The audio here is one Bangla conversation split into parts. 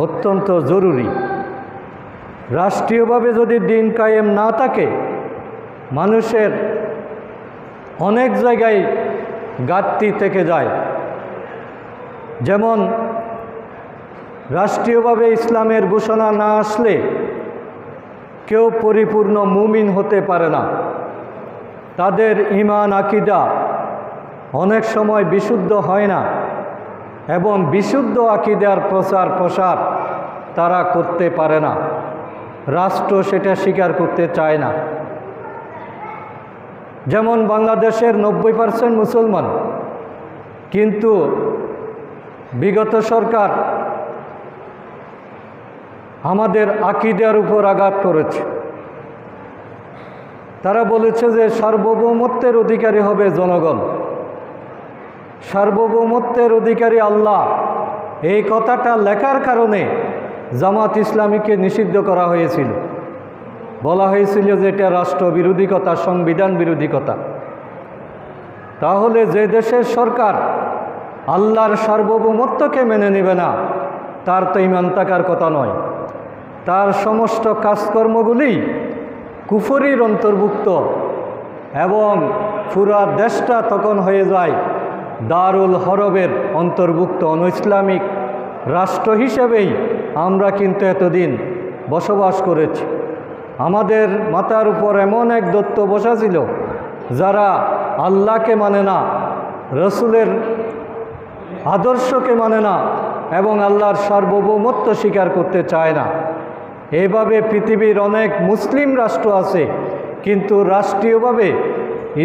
অত্যন্ত জরুরি। রাষ্ট্রীয়ভাবে যদি দিন কায়েম না থাকে, মানুষের অনেক জায়গায় ঘাটতি থেকে যায়। যেমন রাষ্ট্রীয়ভাবে ইসলামের ঘোষণা না আসলে কেউ পরিপূর্ণ মুমিন হতে পারে না। তাদের ঈমান আকীদা অনেক সময় বিশুদ্ধ হয় না এবং বিশুদ্ধ আকীদার প্রচার প্রসার তারা করতে পারে না। রাষ্ট্র সেটা স্বীকার করতে চায় না। যেমন বাংলাদেশের 90% মুসলমান, কিন্তু বিগত সরকার আমাদের আকীদার উপর আঘাত করেছে। তারা বলেছে যে সার্বভৌমত্বের অধিকারী হবে জনগণ, সার্বভৌমত্বের অধিকারী আল্লাহ। এই কথাটা লেখার কারণে জামাত ইসলামীকে নিষিদ্ধ করা হয়েছিল। বলা হয়েছিল যে এটা রাষ্ট্রবিরোধী কথা, সংবিধান বিরোধী কথা। তাহলে যে দেশের সরকার আল্লাহর সার্বভৌমত্বকে মেনে নেবে না, তার তো ঈমান থাকার কথা নয়। তার সমস্ত কাজকর্মগুলি কুফরির অন্তর্ভুক্ত এবং পুরা দেশটা তখন হয়ে যায় দারুল হরবের অন্তর্ভুক্ত। অনইসলামিক রাষ্ট্র হিসেবেই আমরা কিন্তু এতদিন বসবাস করেছি। আমাদের মাথার উপর এমন এক দৈত্য বসা ছিল, যারা আল্লাহকে মানে না, রসুলের আদর্শকে মানে না এবং আল্লাহর সার্বভৌমত্ব স্বীকার করতে চায় না। এইভাবে পৃথিবীর অনেক মুসলিম রাষ্ট্র আছে, কিন্তু রাষ্ট্রীয়ভাবে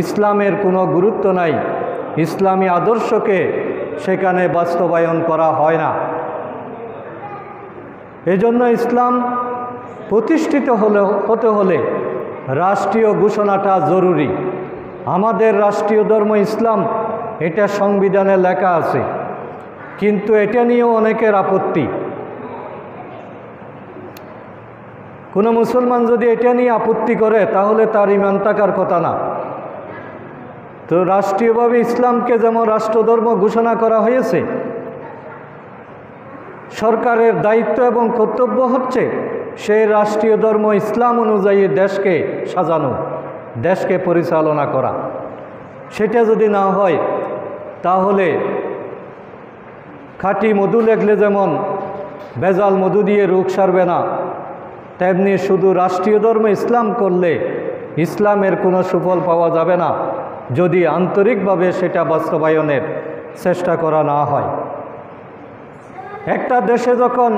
ইসলামের কোনো গুরুত্ব নাই। ইসলামী আদর্শকে সেখানে বাস্তবায়ন করা হয় না। এজন্য ইসলাম প্রতিষ্ঠিত হতে হলে রাষ্ট্রীয় ঘোষণাটা জরুরি। আমাদের রাষ্ট্রীয় ধর্ম ইসলাম, এটা সংবিধানে লেখা আছে, কিন্তু এটা নিয়েও অনেকের আপত্তি। কোনো মুসলমান যদি এটা নিয়ে আপত্তি করে, তাহলে তার ঈমান থাকার কথা না। তো রাষ্ট্রীয়ভাবে ইসলামকে যেমন রাষ্ট্রধর্ম ঘোষণা করা হয়েছে, সরকারের দায়িত্ব এবং কর্তব্য হচ্ছে সেই রাষ্ট্রীয় ধর্ম ইসলাম অনুযায়ী দেশকে সাজানো, দেশকে পরিচালনা করা। সেটা যদি না হয়, তাহলে খাঁটি মধু লেখলে যেমন ভেজাল মধু দিয়ে রোগ সারবে না, তেমনি শুধু রাষ্ট্রীয় ধর্ম ইসলাম করলে ইসলামের কোনো সুফল পাওয়া যাবে না, যদি আন্তরিকভাবে সেটা বাস্তবায়নের চেষ্টা করা না হয়। একটা দেশে যখন